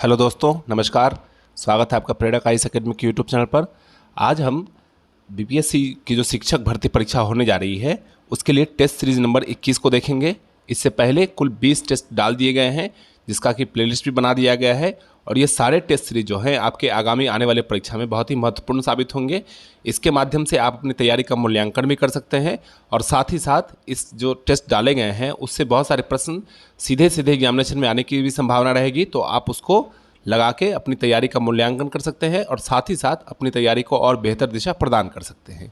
Hello दोस्तों, नमस्कार। स्वागत है आपका प्रेरक आईएएस एकेडमी के यूट्यूब चैनल पर। आज हम बीपीएससी की जो शिक्षक भर्ती परीक्षा होने जा रही है उसके लिए टेस्ट सीरीज नंबर 21 को देखेंगे। इससे पहले कुल 20 टेस्ट डाल दिए गए हैं जिसका कि प्लेलिस्ट भी बना दिया गया है और ये सारे टेस्ट सीरीज जो हैं आपके आगामी आने वाले परीक्षा में बहुत ही महत्वपूर्ण साबित होंगे। इसके माध्यम से आप अपनी तैयारी का मूल्यांकन भी कर सकते हैं और साथ ही साथ इस जो टेस्ट डाले गए हैं उससे बहुत सारे प्रश्न सीधे सीधे एग्जामिनेशन में आने की भी संभावना रहेगी, तो आप उसको लगा के अपनी तैयारी का मूल्यांकन कर सकते हैं और साथ ही साथ अपनी तैयारी को और बेहतर दिशा प्रदान कर सकते हैं।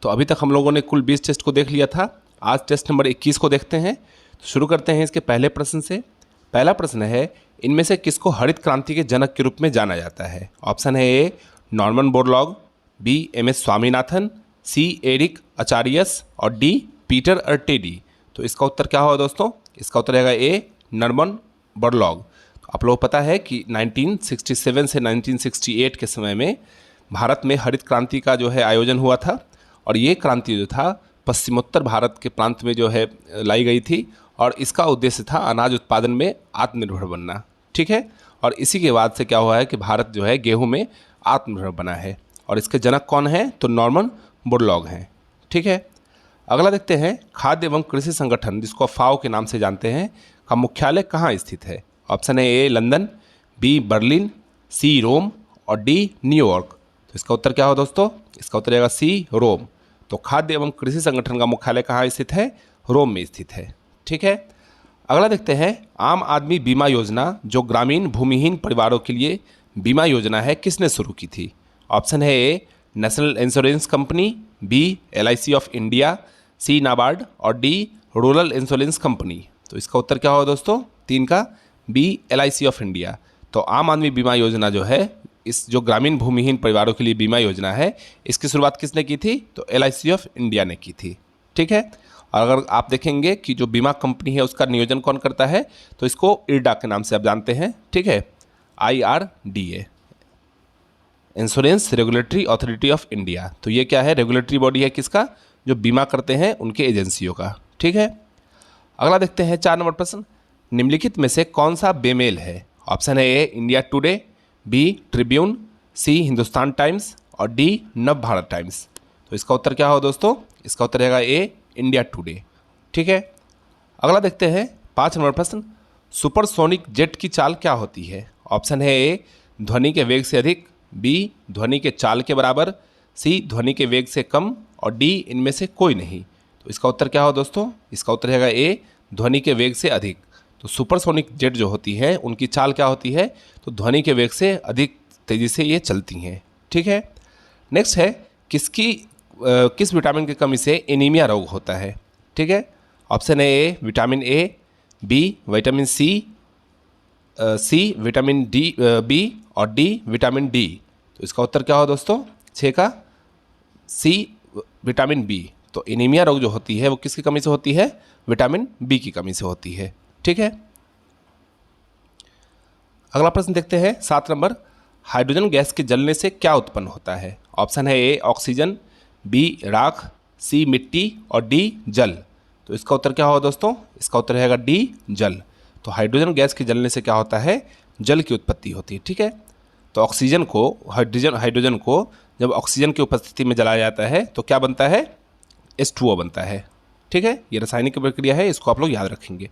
तो अभी तक हम लोगों ने कुल 20 टेस्ट को देख लिया था। आज टेस्ट नंबर 21 को देखते हैं। तो शुरू करते हैं इसके पहले प्रश्न से। पहला प्रश्न है, इनमें से किसको हरित क्रांति के जनक के रूप में जाना जाता है? ऑप्शन है A Norman Borlaug, B M S. Swaminathan, C Eric Acharius और डी पीटर अर्टेडी। तो इसका उत्तर क्या होगा दोस्तों? इसका उत्तर रहेगा ए नॉर्मन बोरलॉग। आप लोगों को पता है कि 1967 से 1968 के समय में भारत में हरित क्रांति का जो है आयोजन हुआ था और ये क्रांति जो था पश्चिमोत्तर भारत के प्रांत में जो है लाई गई थी और इसका उद्देश्य था अनाज उत्पादन में आत्मनिर्भर बनना। ठीक है, और इसी के बाद से क्या हुआ है कि भारत जो है गेहूं में आत्मनिर्भर बना है और इसके जनक कौन है? तो नॉर्मन बोरलॉग हैं। ठीक है, अगला देखते हैं, खाद्य एवं कृषि संगठन जिसको फाओ के नाम से जानते हैं का मुख्यालय कहाँ स्थित है? ऑप्शन है ए लंदन, बी बर्लिन, सी रोम और डी न्यूयॉर्क। तो इसका उत्तर क्या हो दोस्तों? इसका उत्तर रहेगा सी रोम। तो खाद्य एवं कृषि संगठन का मुख्यालय कहाँ स्थित है? रोम में स्थित है। ठीक है, अगला देखते हैं, आम आदमी बीमा योजना जो ग्रामीण भूमिहीन परिवारों के लिए बीमा योजना है किसने शुरू की थी? ऑप्शन है A National Insurance Company, B LIC of India, C NABARD और डी रूरल इंश्योरेंस कंपनी। तो इसका उत्तर क्या होगा दोस्तों? 3 का बी LIC ऑफ इंडिया। तो आम आदमी बीमा योजना जो है, इस जो ग्रामीण भूमिहीन परिवारों के लिए बीमा योजना है, इसकी शुरुआत किसने की थी? तो LIC ऑफ इंडिया ने की थी। ठीक है, और अगर आप देखेंगे कि जो बीमा कंपनी है उसका नियोजन कौन करता है, तो इसको IRDA के नाम से आप जानते हैं। ठीक है, IRDA, insurance regulatory authority of India. तो ये क्या है? रेगुलेटरी बॉडी है किसका? जो बीमा करते हैं उनके एजेंसियों का। ठीक है, अगला देखते हैं 4 नंबर प्रश्न, निम्नलिखित में से कौन सा बेमेल है? ऑप्शन है ए इंडिया टुडे, बी ट्रिब्यून, सी हिंदुस्तान टाइम्स और डी नव भारत टाइम्स। तो इसका उत्तर क्या हो दोस्तों? इसका उत्तर रहेगा ए इंडिया टुडे। ठीक है, अगला देखते हैं 5 नंबर प्रश्न, सुपरसोनिक जेट की चाल क्या होती है? ऑप्शन है ए ध्वनि के वेग से अधिक, बी ध्वनि के चाल के बराबर, सी ध्वनि के वेग से कम और डी इनमें से कोई नहीं। तो इसका उत्तर क्या हो दोस्तों? इसका उत्तर रहेगा ए ध्वनि के वेग से अधिक। तो सुपरसोनिक जेट जो होती है उनकी चाल क्या होती है? तो ध्वनि के वेग से अधिक तेज़ी से ये चलती हैं। ठीक है, नेक्स्ट है, किस विटामिन की कमी से एनीमिया रोग होता है? ठीक है, ऑप्शन है A vitamin A, B vitamin C, C vitamin D D B D vitamin D. तो इसका उत्तर क्या हो दोस्तों? 6 का सी विटामिन बी। तो एनीमिया रोग जो होती है वो किसकी कमी से होती है? विटामिन बी की कमी से होती है। ठीक है, अगला प्रश्न देखते हैं 7 नंबर, हाइड्रोजन गैस के जलने से क्या उत्पन्न होता है? ऑप्शन है ए ऑक्सीजन, बी राख, सी मिट्टी और डी जल। तो इसका उत्तर क्या होगा दोस्तों? इसका उत्तर रहेगा डी जल। तो हाइड्रोजन गैस के जलने से क्या होता है? जल की उत्पत्ति होती है। ठीक है, तो ऑक्सीजन को हाइड्रोजन को जब ऑक्सीजन की उपस्थिति में जलाया जाता है तो क्या बनता है? H2O बनता है। ठीक है, ये रासायनिक प्रक्रिया है, इसको आप लोग याद रखेंगे।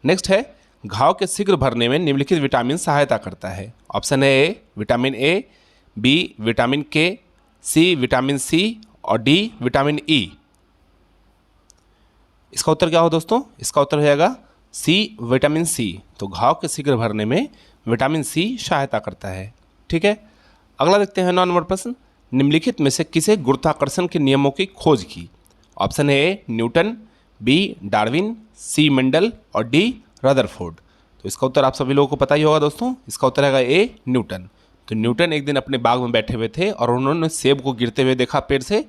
नेक्स्ट है, घाव के शीघ्र भरने में निम्नलिखित विटामिन सहायता करता है? ऑप्शन है A vitamin A, B vitamin K, C vitamin C और डी विटामिन ई। इसका उत्तर क्या हो दोस्तों? इसका उत्तर हो जाएगा सी विटामिन सी। तो घाव के शीघ्र भरने में विटामिन सी सहायता करता है। ठीक है, अगला देखते हैं 9 नंबर प्रश्न, निम्नलिखित में से किसे गुरुत्वाकर्षण के नियमों की खोज की? ऑप्शन है A Newton, B Darwin, C Mendel और डी रदरफोर्ड। तो इसका उत्तर आप सभी लोगों को पता ही होगा दोस्तों। इसका उत्तर है ए न्यूटन। तो न्यूटन एक दिन अपने बाग में बैठे हुए थे और उन्होंने सेब को गिरते हुए देखा पेड़ से,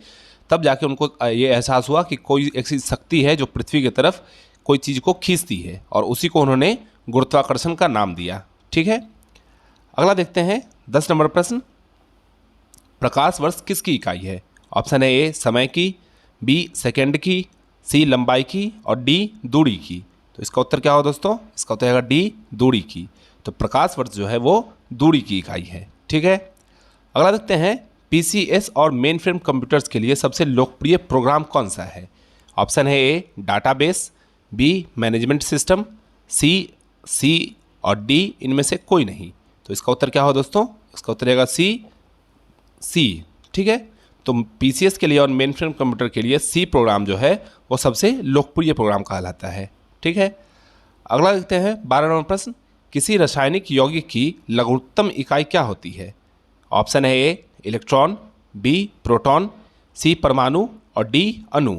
तब जाके उनको ये एहसास हुआ कि कोई ऐसी शक्ति है जो पृथ्वी की तरफ कोई चीज़ को खींचती है और उसी को उन्होंने गुरुत्वाकर्षण का नाम दिया। ठीक है, अगला देखते हैं 10 नंबर प्रश्न, प्रकाश वर्ष किसकी इकाई है? ऑप्शन है ए समय की, बी सेकेंड की, सी लंबाई की और डी दूरी की। तो इसका उत्तर क्या होगा दोस्तों? इसका उत्तर है डी दूरी की। तो प्रकाश वर्ष जो है वो दूरी की इकाई है। ठीक है, अगला देखते हैं पीसीएस और मेन फ्रेम कंप्यूटर्स के लिए सबसे लोकप्रिय प्रोग्राम कौन सा है। ऑप्शन है ए डाटाबेस, बी मैनेजमेंट सिस्टम, सी और डी इनमें से कोई नहीं। तो इसका उत्तर क्या हो दोस्तों, इसका उत्तर रहेगा सी। ठीक है, तो पीसीएस के लिए और मेन फ्रेम कंप्यूटर के लिए सी प्रोग्राम जो है वो सबसे लोकप्रिय प्रोग्राम कहलाता है। ठीक है, अगला देखते हैं 12 नंबर प्रश्न, किसी रासायनिक यौगिक की लघुत्तम इकाई क्या होती है। ऑप्शन है ए इलेक्ट्रॉन, बी प्रोटॉन, सी परमाणु और डी अणु।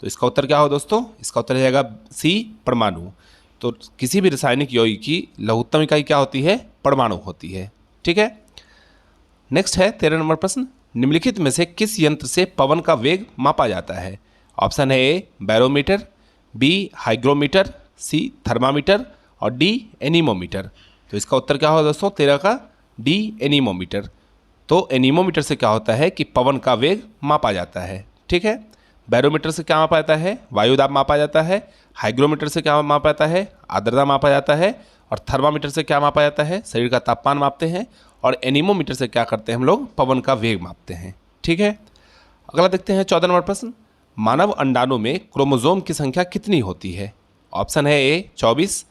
तो इसका उत्तर क्या हो दोस्तों, इसका उत्तर रहेगा सी परमाणु। तो किसी भी रासायनिक यौगिक की लघुत्तम इकाई क्या होती है, परमाणु होती है। ठीक है, नेक्स्ट है 13 नंबर प्रश्न, निम्नलिखित में से किस यंत्र से पवन का वेग मापा जाता है। ऑप्शन है ए बैरोमीटर, बी हाइग्रोमीटर, सी थर्मामीटर और डी एनीमोमीटर। तो इसका उत्तर क्या होगा दोस्तों 13 का, डी एनीमोमीटर। तो एनीमोमीटर से क्या होता है कि पवन का वेग मापा जाता है। ठीक है, बैरोमीटर से क्या मापा जाता है, वायुदाब मापा जाता है। हाइग्रोमीटर से क्या मापा जाता है, आर्द्रता मापा जाता है। और थर्मामीटर से क्या मापा जाता है, शरीर का तापमान मापते हैं। और एनीमोमीटर से क्या करते हैं हम लोग, पवन का वेग मापते हैं। ठीक है, अगला देखते हैं 14 नंबर प्रश्न, मानव अंडाणु में क्रोमोसोम की संख्या कितनी होती है। ऑप्शन है ए 24,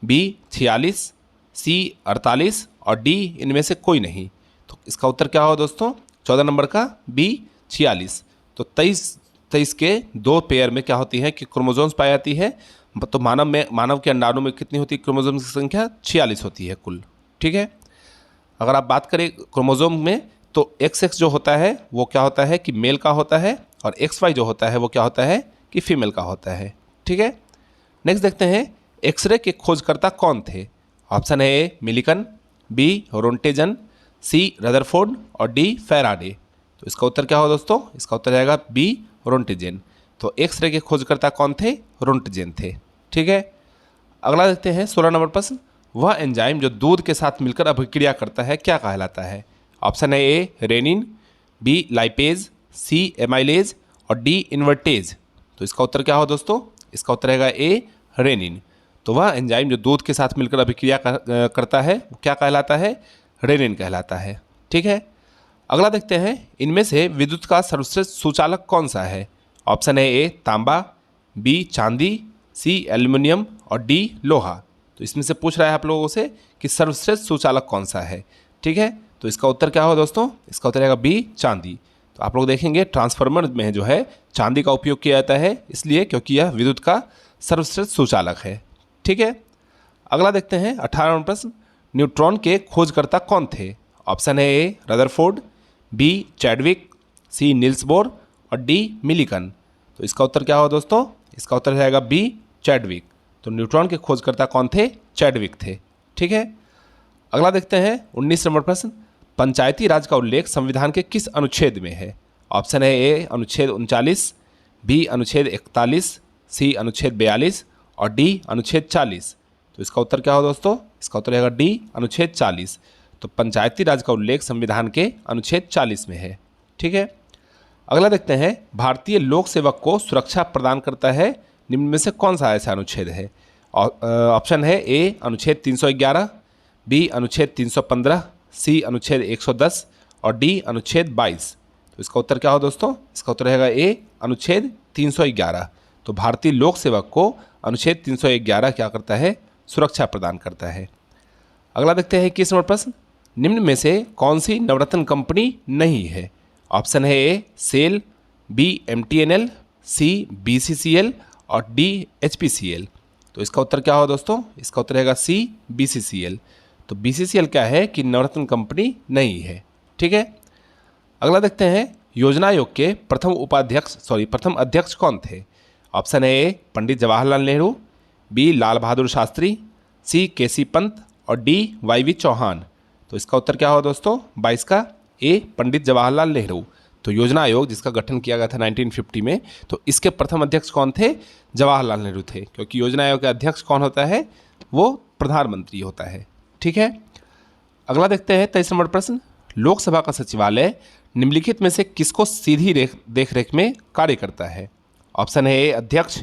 बी 46, सी 48 और डी इनमें से कोई नहीं। तो इसका उत्तर क्या होगा दोस्तों 14 नंबर का, बी 46। तो 23 के दो पेयर में क्या होती है कि क्रोमोसोम्स पाई जाती है। तो मानव के अंडाणु में कितनी होती है क्रोमोसोम्स की संख्या, 46 होती है कुल। ठीक है, अगर आप बात करें क्रोमोसोम में तो XX जो होता है वो क्या होता है कि मेल का होता है, और XY जो होता है वो क्या होता है कि फीमेल का होता है। ठीक है, नेक्स्ट देखते हैं एक्सरे के खोजकर्ता कौन थे। ऑप्शन है ए मिलिकन, बी रोंटेजन, सी रदरफोर्ड और डी फैराडे। तो इसका उत्तर क्या होगा दोस्तों, इसका उत्तर आएगा बी रोंटेजन। तो एक्सरे के खोजकर्ता कौन थे, रोंटेजन थे। ठीक है, अगला देखते हैं 16 नंबर प्रश्न, वह एंजाइम जो दूध के साथ मिलकर अभिक्रिया करता है क्या कहलाता है। ऑप्शन है ए रेनिन, बी लाइपेज, सी एमाइलेज और डी इन्वर्टेज। तो इसका उत्तर क्या हो दोस्तों, इसका उत्तर रहेगा ए रेनिन। तो वह एंजाइम जो दूध के साथ मिलकर अभिक्रिया करता है वो क्या कहलाता है, रेनिन कहलाता है। ठीक है, अगला देखते हैं इनमें से विद्युत का सर्वश्रेष्ठ सुचालक कौन सा है। ऑप्शन है ए तांबा, बी चांदी, सी एल्युमिनियम और डी लोहा। तो इसमें से पूछ रहा है आप लोगों से कि सर्वश्रेष्ठ सुचालक कौन सा है। ठीक है, तो इसका उत्तर क्या होगा दोस्तों, इसका उत्तर रहेगा बी चांदी। तो आप लोग देखेंगे ट्रांसफार्मर में जो है चांदी का उपयोग किया जाता है, इसलिए क्योंकि यह विद्युत का सर्वश्रेष्ठ सुचालक है। ठीक है, अगला देखते हैं 18वां प्रश्न, न्यूट्रॉन के खोजकर्ता कौन थे। ऑप्शन है ए रदरफोर्ड, बी चैडविक, सी नील्स बोर और डी मिलिकन। तो इसका उत्तर क्या होगा दोस्तों, इसका उत्तर रहेगा बी चैडविक। तो न्यूट्रॉन के खोजकर्ता कौन थे, चैडविक थे। ठीक है, अगला देखते हैं 19 नंबर प्रश्न, पंचायती राज का उल्लेख संविधान के किस अनुच्छेद में है। ऑप्शन है ए अनुच्छेद 39, बी अनुच्छेद 41, सी अनुच्छेद 42 और डी अनुच्छेद 40। तो इसका उत्तर क्या हो दोस्तों, इसका उत्तर रहेगा डी अनुच्छेद 40। तो पंचायती राज का उल्लेख संविधान के अनुच्छेद 40 में है। ठीक है, अगला देखते हैं भारतीय लोक सेवक को सुरक्षा प्रदान करता है निम्न में से कौन सा ऐसा अनुच्छेद है। ऑप्शन है ए अनुच्छेद 311, बी अनुच्छेद 315, सी अनुच्छेद 110 और डी अनुच्छेद 22। तो इसका उत्तर क्या हो दोस्तों, इसका उत्तर रहेगा ए अनुच्छेद 311। तो भारतीय लोक सेवक को अनुच्छेद 311 क्या करता है, सुरक्षा प्रदान करता है। अगला देखते हैं 21 नंबर प्रश्न, निम्न में से कौन सी नवरत्न कंपनी नहीं है। ऑप्शन है ए सेल, बी MTNL, सी BCCL और डी HPCL। तो इसका उत्तर क्या होगा दोस्तों, इसका उत्तर रहेगा सी BCCL। तो BCCL क्या है कि नवरत्न कंपनी नहीं है। ठीक है, अगला देखते हैं योजना आयोग के प्रथम अध्यक्ष कौन थे। ऑप्शन है ए पंडित जवाहरलाल नेहरू, बी लाल बहादुर शास्त्री, सी KC पंत और डी YV चौहान। तो इसका उत्तर क्या होगा दोस्तों 22 का, ए पंडित जवाहरलाल नेहरू। तो योजना आयोग जिसका गठन किया गया था 1950 में, तो इसके प्रथम अध्यक्ष कौन थे, जवाहरलाल नेहरू थे। क्योंकि योजना आयोग के अध्यक्ष कौन होता है, वो प्रधानमंत्री होता है। ठीक है, अगला देखते हैं 23 नंबर प्रश्न, लोकसभा का सचिवालय निम्नलिखित में से किसको सीधी देखरेख में कार्य करता है। ऑप्शन है ए अध्यक्ष,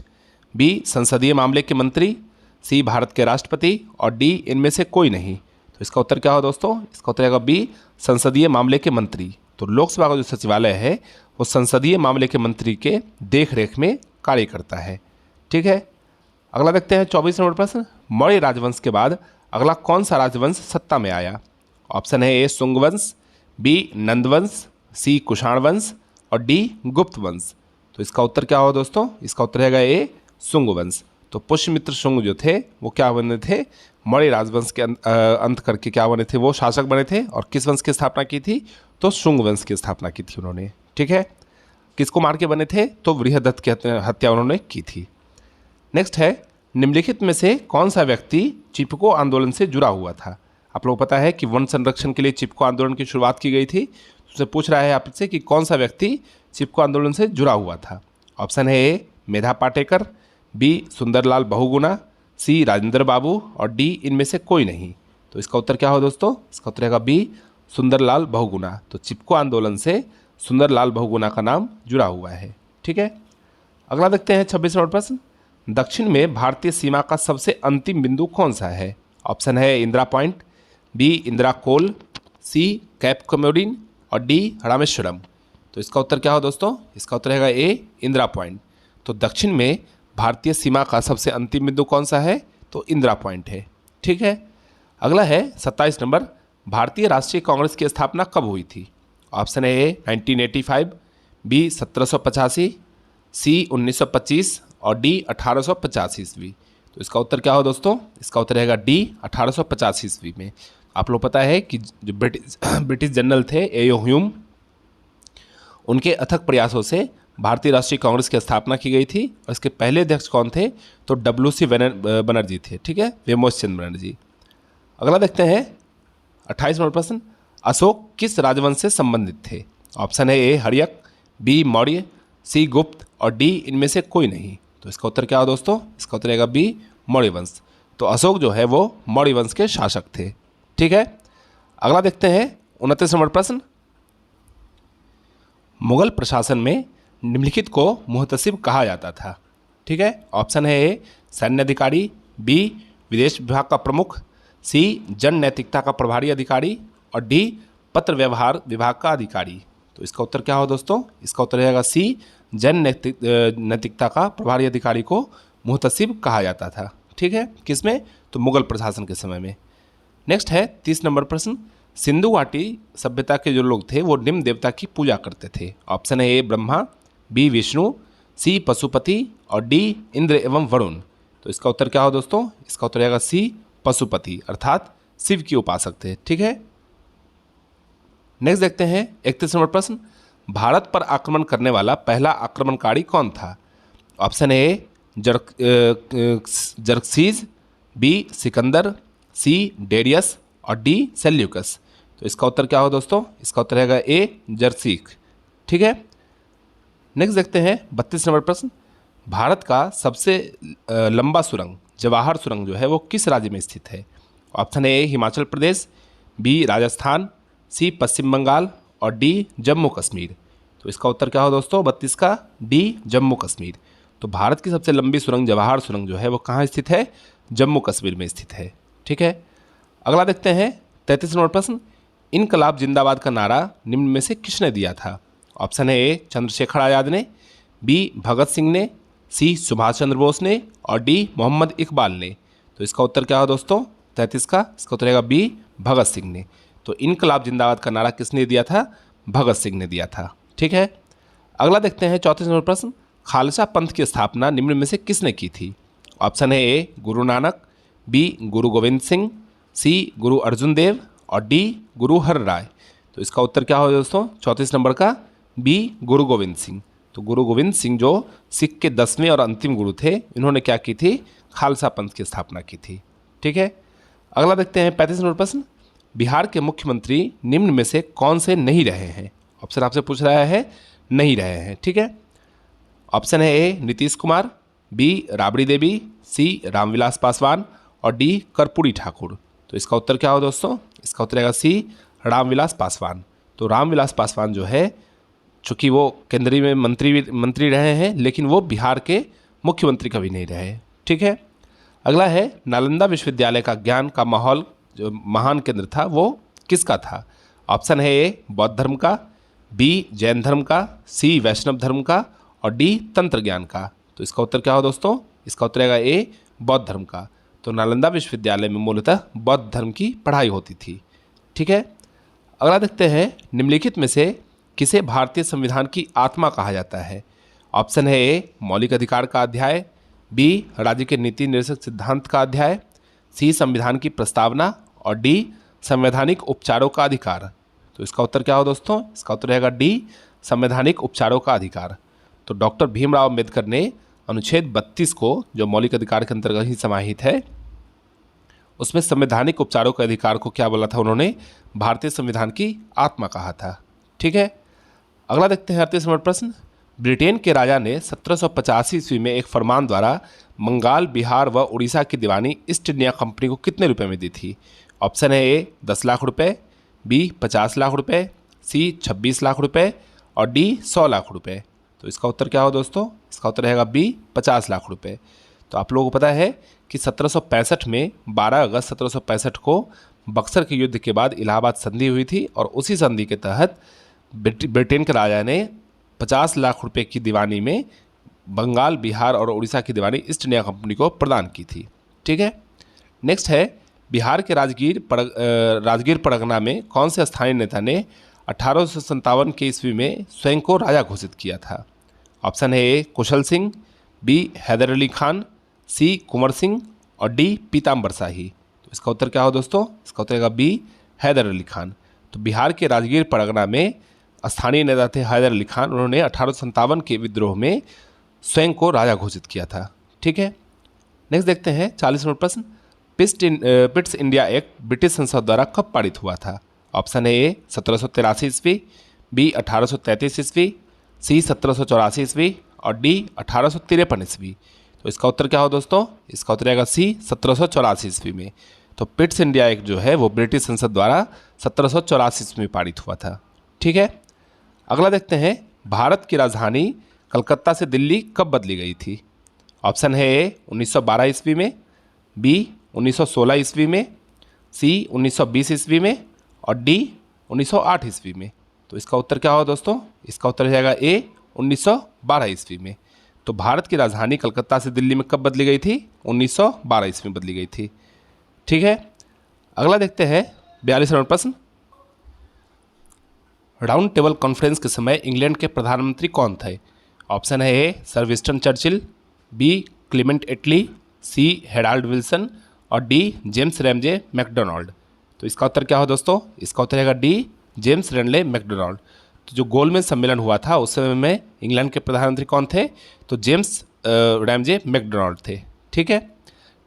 बी संसदीय मामले के मंत्री, सी भारत के राष्ट्रपति और डी इनमें से कोई नहीं। तो इसका उत्तर क्या हो दोस्तों, इसका उत्तर आएगा बी, संसदीय मामले के मंत्री। तो लोकसभा का जो सचिवालय है वो संसदीय मामले के मंत्री के देख रेख में कार्य करता है। ठीक है, अगला देखते हैं 24 नंबर प्रश्न। मौर्य राजवंश के बाद अगला कौन सा राजवंश सत्ता में आया? ऑप्शन है ए शुंग वंश, बी नंदवंश, सी कुषाण वंश और डी गुप्त वंश। तो इसका उत्तर क्या होगा दोस्तों, इसका उत्तर रहेगा ए शुंग वंश। तो पुष्यमित्र शुंग जो थे वो क्या बने थे, मौर्य राजवंश के अंत करके क्या बने थे, वो शासक बने थे। और किस वंश की स्थापना की थी, तो शुंग वंश की स्थापना की थी उन्होंने। ठीक है, किसको मार के बने थे, तो बृहदत्त की हत्या उन्होंने की थी। नेक्स्ट है, निम्नलिखित में से कौन सा व्यक्ति चिपको आंदोलन से जुड़ा हुआ था? आप लोग पता है कि वन संरक्षण के लिए चिपको आंदोलन की शुरुआत की गई थी। उससे पूछ रहा है आपसे कि कौन सा व्यक्ति चिपको आंदोलन से जुड़ा हुआ था। ऑप्शन है ए मेधा पाटेकर, बी सुंदरलाल बहुगुणा, सी राजेंद्र बाबू और डी इनमें से कोई नहीं। तो इसका उत्तर क्या हो दोस्तों, इसका उत्तर रहेगा बी सुंदरलाल बहुगुणा। तो चिपको आंदोलन से सुंदरलाल बहुगुणा का नाम जुड़ा हुआ है। ठीक है, अगला देखते हैं 26 नंबर प्रश्न। दक्षिण में भारतीय सीमा का सबसे अंतिम बिंदु कौन सा है? ऑप्शन है इंदिरा पॉइंट, बी इंदिरा कोल, सी कैप कमोडिन और डी रामेश्वरम। तो इसका उत्तर क्या हो दोस्तों, इसका उत्तर रहेगा ए इंदिरा पॉइंट। तो दक्षिण में भारतीय सीमा का सबसे अंतिम बिंदु कौन सा है, तो इंदिरा पॉइंट है। ठीक है, अगला है 27 नंबर। भारतीय राष्ट्रीय कांग्रेस की स्थापना कब हुई थी? ऑप्शन है ए 1985, बी 1785, सी 1925 और डी 1885 ईस्वी। तो इसका उत्तर क्या हो दोस्तों, इसका उत्तर रहेगा डी 1885 ईस्वी में। आप लोग पता है कि जो ब्रिटिश जनरल थे एओ ह्यूम, उनके अथक प्रयासों से भारतीय राष्ट्रीय कांग्रेस की स्थापना की गई थी। और इसके पहले अध्यक्ष कौन थे, तो डब्ल्यू.सी. बनर्जी थे। ठीक है, वेमोस चंद्र बनर्जी। अगला देखते हैं 28 नंबर प्रश्न। अशोक किस राजवंश से संबंधित थे? ऑप्शन है ए हर्यक, बी मौर्य, सी गुप्त और डी इनमें से कोई नहीं। तो इसका उत्तर क्या हो दोस्तों, इसका उत्तर रहेगा बी मौर्य वंश। तो अशोक जो है वो मौर्य वंश के शासक थे। ठीक है, अगला देखते हैं 29 नंबर प्रश्न। मुगल प्रशासन में निम्नलिखित को मुहतसिब कहा जाता था? ठीक है, ऑप्शन है ए सैन्य अधिकारी, बी विदेश विभाग का प्रमुख, सी जन नैतिकता का प्रभारी अधिकारी और डी पत्र व्यवहार विभाग का अधिकारी। तो इसका उत्तर क्या हो दोस्तों, इसका उत्तर रहेगा सी जन नैतिकता का प्रभारी अधिकारी को मुहतसिब कहा जाता था। ठीक है, किसमें, तो मुगल प्रशासन के समय में। नेक्स्ट है 30 नंबर प्रश्न। सिंधु घाटी सभ्यता के जो लोग थे वो निम्न देवता की पूजा करते थे। ऑप्शन है ए ब्रह्मा, बी विष्णु, सी पशुपति और डी इंद्र एवं वरुण। तो इसका उत्तर क्या हो दोस्तों, इसका उत्तर रहेगा सी पशुपति, अर्थात शिव की उपासक थे। ठीक है, नेक्स्ट देखते हैं 31 नंबर प्रश्न। भारत पर आक्रमण करने वाला पहला आक्रमणकारी कौन था? Option A Xerxes, B Sikandar, C Darius और डी सेल्यूकस। तो इसका उत्तर क्या हो दोस्तों, इसका उत्तर रहेगा ए जर्सीक। ठीक है, नेक्स्ट देखते हैं 32 नंबर प्रश्न। भारत का सबसे लंबा सुरंग जवाहर सुरंग जो है वो किस राज्य में स्थित है? Option A Himachal Pradesh, B Rajasthan, C Paschim Bengal और डी जम्मू कश्मीर। तो इसका उत्तर क्या हो दोस्तों 32 का, डी जम्मू कश्मीर। तो भारत की सबसे लंबी सुरंग जवाहर सुरंग जो है वो कहाँ स्थित है, जम्मू कश्मीर में स्थित है। ठीक है, अगला देखते हैं 33 नंबर प्रश्न। इनकलाब जिंदाबाद का नारा निम्न में से किसने दिया था? ऑप्शन है ए चंद्रशेखर आज़ाद ने, बी भगत सिंह ने, सी सुभाष चंद्र बोस ने और डी मोहम्मद इकबाल ने। तो इसका उत्तर क्या हो दोस्तों 33 का, इसका उत्तर रहेगा बी भगत सिंह ने। तो इनकलाब जिंदाबाद का नारा किसने दिया था, भगत सिंह ने दिया था। ठीक है, अगला देखते हैं 34 नंबर प्रश्न। खालसा पंथ की स्थापना निम्न में से किसने की थी? ऑप्शन है ए गुरु नानक, बी गुरु गोविंद सिंह, सी गुरु अर्जुन देव और डी गुरु हर राय। तो इसका उत्तर क्या हो दोस्तों 34 नंबर का, बी गुरु गोविंद सिंह। तो गुरु गोविंद सिंह जो सिख के 10वें और अंतिम गुरु थे, इन्होंने क्या की थी, खालसा पंथ की स्थापना की थी। ठीक है, अगला देखते हैं 35 नंबर प्रश्न। बिहार के मुख्यमंत्री निम्न में से कौन से नहीं रहे हैं? ऑप्शन आपसे पूछ रहा है, नहीं रहे हैं। ठीक है, ऑप्शन है ए नीतीश कुमार, बी राबड़ी देवी, सी रामविलास पासवान और डी कर्पूरी ठाकुर। तो इसका उत्तर क्या हो दोस्तों, इसका उत्तर रहेगा सी रामविलास पासवान। तो रामविलास पासवान जो है, चूँकि वो केंद्रीय में मंत्री रहे हैं, लेकिन वो बिहार के मुख्यमंत्री कभी नहीं रहे। ठीक है, अगला है नालंदा विश्वविद्यालय का ज्ञान का माहौल जो महान केंद्र था वो किसका था? ऑप्शन है ए बौद्ध धर्म का, बी जैन धर्म का, सी वैष्णव धर्म का और डी तंत्र ज्ञान का। तो इसका उत्तर क्या हो दोस्तों? इसका उत्तर रहेगा ए बौद्ध धर्म का। तो नालंदा विश्वविद्यालय में मूलतः बौद्ध धर्म की पढ़ाई होती थी। ठीक है, अगला देखते हैं, निम्नलिखित में से किसे भारतीय संविधान की आत्मा कहा जाता है? ऑप्शन है ए मौलिक अधिकार का अध्याय, बी राज्य के नीति निर्देशक सिद्धांत का अध्याय, सी संविधान की प्रस्तावना और डी संवैधानिक उपचारों का अधिकार। तो इसका उत्तर क्या हो दोस्तों? इसका उत्तर रहेगा डी संवैधानिक उपचारों का अधिकार। तो डॉक्टर भीमराव अम्बेडकर ने अनुच्छेद 32 को, जो मौलिक अधिकार के अंतर्गत ही समाहित है, उसमें संवैधानिक उपचारों के अधिकार को क्या बोला था उन्होंने? भारतीय संविधान की आत्मा कहा था। ठीक है, अगला देखते हैं 38वां प्रश्न। ब्रिटेन के राजा ने 1785 ईस्वी में एक फरमान द्वारा बंगाल, बिहार व उड़ीसा की दीवानी ईस्ट इंडिया कंपनी को कितने रुपए में दी थी? ऑप्शन है ए 10 लाख रुपए, बी 50 लाख रुपए, सी 26 लाख रुपए और डी 100 लाख रुपए। तो इसका उत्तर क्या हो दोस्तों? इसका उत्तर रहेगा बी 50 लाख रुपए। तो आप लोगों को पता है कि 1765 में 12 अगस्त 1765 को बक्सर के युद्ध के बाद इलाहाबाद संधि हुई थी और उसी संधि के तहत ब्रिटेन के राजा ने 50 लाख रुपए की दीवानी में बंगाल, बिहार और उड़ीसा की दीवानी ईस्ट इंडिया कंपनी को प्रदान की थी। ठीक है, नेक्स्ट है, बिहार के राजगीर परगना में कौन से स्थानीय नेता ने 1857 के ईस्वी में स्वयं को राजा घोषित किया था? ऑप्शन है ए कुशल सिंह, बी हैदर अली खान, सी कुंवर सिंह और डी पीताम्बर शाही। तो इसका उत्तर क्या हो दोस्तों? इसका उत्तर रहेगा बी हैदर अली खान। तो बिहार के राजगीर परगना में स्थानीय नेता थे हैदर अली खान। उन्होंने 1857 के विद्रोह में स्वयं को राजा घोषित किया था। ठीक है, नेक्स्ट देखते हैं 40वां प्रश्न। पिट्स इंडिया एक्ट ब्रिटिश संसद द्वारा कब पारित हुआ था? ऑप्शन है ए 1783 ईस्वी, बी 1833 ईस्वी, सी 1784 ईस्वी और डी 1853 ईस्वी। तो इसका उत्तर क्या हो दोस्तों? इसका उत्तर रहेगा सी 1784 ईस्वी में। तो पिट्स इंडिया एक्ट जो है वो ब्रिटिश संसद द्वारा 1784 ईस्वी में पारित हुआ था। ठीक है, अगला देखते हैं, भारत की राजधानी कलकत्ता से दिल्ली कब बदली गई थी? ऑप्शन है ए 1912 ईस्वी में, बी 1916 ईस्वी में, सी 1920 ईस्वी में और डी 1908 ईस्वी में। तो इसका उत्तर क्या होगा दोस्तों? इसका उत्तर जाएगा ए 1912 ईस्वी में। तो भारत की राजधानी कलकत्ता से दिल्ली में कब बदली गई थी? 1912 ईस्वी में बदली गई थी। ठीक है, अगला देखते हैं 42वां प्रश्न। राउंड टेबल कॉन्फ्रेंस के समय इंग्लैंड के प्रधानमंत्री कौन थे? ऑप्शन है A Sir Winston Churchill, B Clement Attlee, C Harold Wilson और डी जेम्स रैमजे मैकडोनाल्ड। तो इसका उत्तर क्या हो दोस्तों? इसका उत्तर रहेगा डी जेम्स रेनले मैकडोनाल्ड। तो जो गोलमेज सम्मेलन हुआ था उस समय में इंग्लैंड के प्रधानमंत्री कौन थे? तो जेम्स रैमजे मैकडोनाल्ड थे। ठीक है,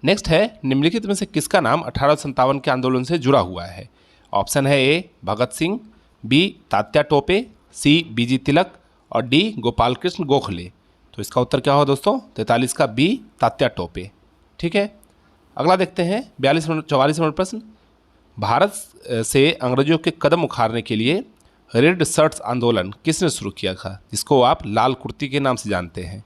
नेक्स्ट है, निम्नलिखित में से किसका नाम 1857 के आंदोलन से जुड़ा हुआ है? ऑप्शन है ए भगत सिंह, बी तात्या टोपे, सी बीजी तिलक और डी गोपाल कृष्ण गोखले। तो इसका उत्तर क्या हो दोस्तों? 43 का बी तात्या टोपे। ठीक है, अगला देखते हैं 44वां प्रश्न। भारत से अंग्रेजों के कदम उखाड़ने के लिए रेड शर्ट्स आंदोलन किसने शुरू किया था, जिसको आप लाल कुर्ती के नाम से जानते हैं?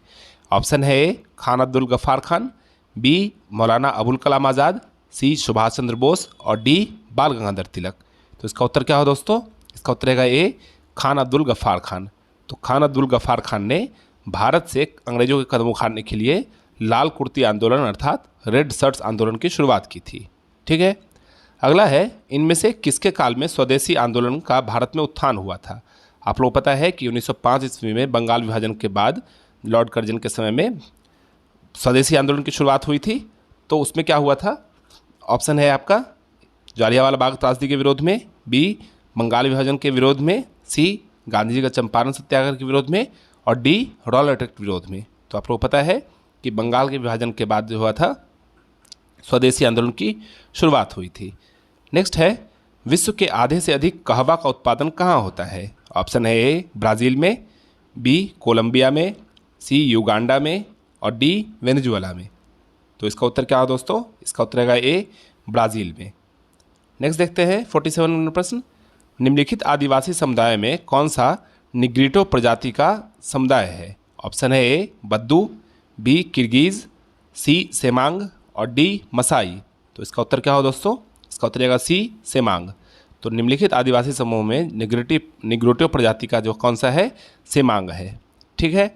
ऑप्शन है ए खान अब्दुल गफ्फार खान, बी मौलाना अबुल कलाम आज़ाद, सी सुभाष चंद्र बोस और डी बाल गंगाधर तिलक। तो इसका उत्तर क्या हो दोस्तों? इसका उत्तर रहेगा ए खान अब्दुल गफ्फार खान। तो खान अब्दुल गफ्फार खान ने भारत से अंग्रेजों के कदम उखाड़ने के लिए लाल कुर्ती आंदोलन अर्थात रेड शर्ट्स आंदोलन की शुरुआत की थी। ठीक है, अगला है, इनमें से किसके काल में स्वदेशी आंदोलन का भारत में उत्थान हुआ था? आप लोगों को पता है कि 1905 ईस्वी में बंगाल विभाजन के बाद लॉर्ड कर्जन के समय में स्वदेशी आंदोलन की शुरुआत हुई थी। तो उसमें क्या हुआ था? ऑप्शन है आपका जालियांवाला बाग त्रासदी के विरोध में, बी बंगाल विभाजन के विरोध में, सी गांधी जी का चंपारण सत्याग्रह के विरोध में और डी रॉलेट एक्ट विरोध में। तो आप लोगों को पता है कि बंगाल के विभाजन के बाद जो हुआ था स्वदेशी आंदोलन की शुरुआत हुई थी। नेक्स्ट है, विश्व के आधे से अधिक कहवा का उत्पादन कहाँ होता है? ऑप्शन है ए ब्राज़ील में, बी कोलंबिया में, सी युगांडा में और डी वेनेजुएला में। तो इसका उत्तर क्या है दोस्तों? इसका उत्तर रहेगा ए ब्राज़ील में। नेक्स्ट देखते हैं 47वां प्रश्न। निम्नलिखित आदिवासी समुदाय में कौन सा निग्रिटो प्रजाति का समुदाय है? ऑप्शन है ए बद्दू, बी किर्गिज़, सी सेमांग और डी मसाई। तो इसका उत्तर क्या हो दोस्तों? इसका उत्तर रहेगा सी सेमांग। तो निम्नलिखित आदिवासी समूह में निग्रोटिव प्रजाति का जो कौन सा है, सेमांग है। ठीक है,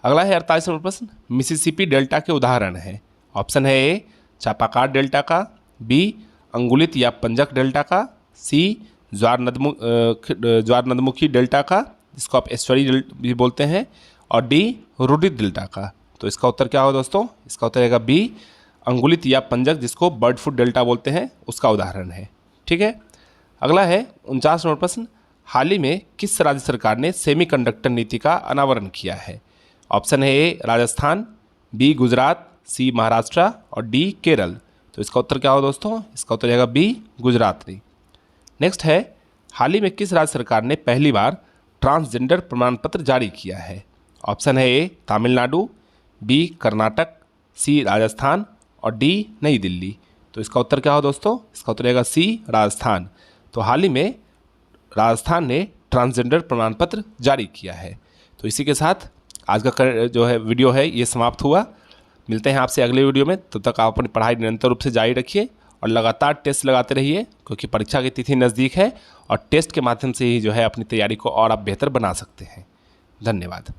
अगला है 48 नंबर प्रश्न, मिसिसिपी डेल्टा के उदाहरण है। ऑप्शन है ए चापाकार डेल्टा का, बी अंगुलित या पंजक डेल्टा का, सी ज्वार नदमुखी डेल्टा का जिसको आप एस्चुरी भी बोलते हैं, और डी रुडित डेल्टा का। तो इसका उत्तर क्या होगा दोस्तों, इसका उत्तर रहेगा बी अंगुलित या पंजक जिसको बर्ड फुट डेल्टा बोलते हैं उसका उदाहरण है। ठीक है, अगला है 49 नंबर प्रश्न, हाल ही में किस राज्य सरकार ने सेमीकंडक्टर नीति का अनावरण किया है। ऑप्शन है ए राजस्थान, बी गुजरात, सी महाराष्ट्र और डी केरल। तो इसका उत्तर क्या होगा दोस्तों, इसका उत्तर रहेगा बी गुजरात नहीं। नेक्स्ट है, हाल ही में किस राज्य सरकार ने पहली बार ट्रांसजेंडर प्रमाण पत्र जारी किया है। ऑप्शन है ए तमिलनाडु, बी कर्नाटक, सी राजस्थान और डी नई दिल्ली। तो इसका उत्तर क्या हो दोस्तों, इसका उत्तर रहेगा सी राजस्थान। तो हाल ही में राजस्थान ने ट्रांसजेंडर प्रमाण पत्र जारी किया है। तो इसी के साथ आज का जो है वीडियो है ये समाप्त हुआ। मिलते हैं आपसे अगले वीडियो में, तब तक आप अपनी पढ़ाई निरंतर रूप से जारी रखिए और लगातार टेस्ट लगाते रहिए, क्योंकि परीक्षा की तिथि नज़दीक है और टेस्ट के माध्यम से ही जो है अपनी तैयारी को और आप बेहतर बना सकते हैं। धन्यवाद।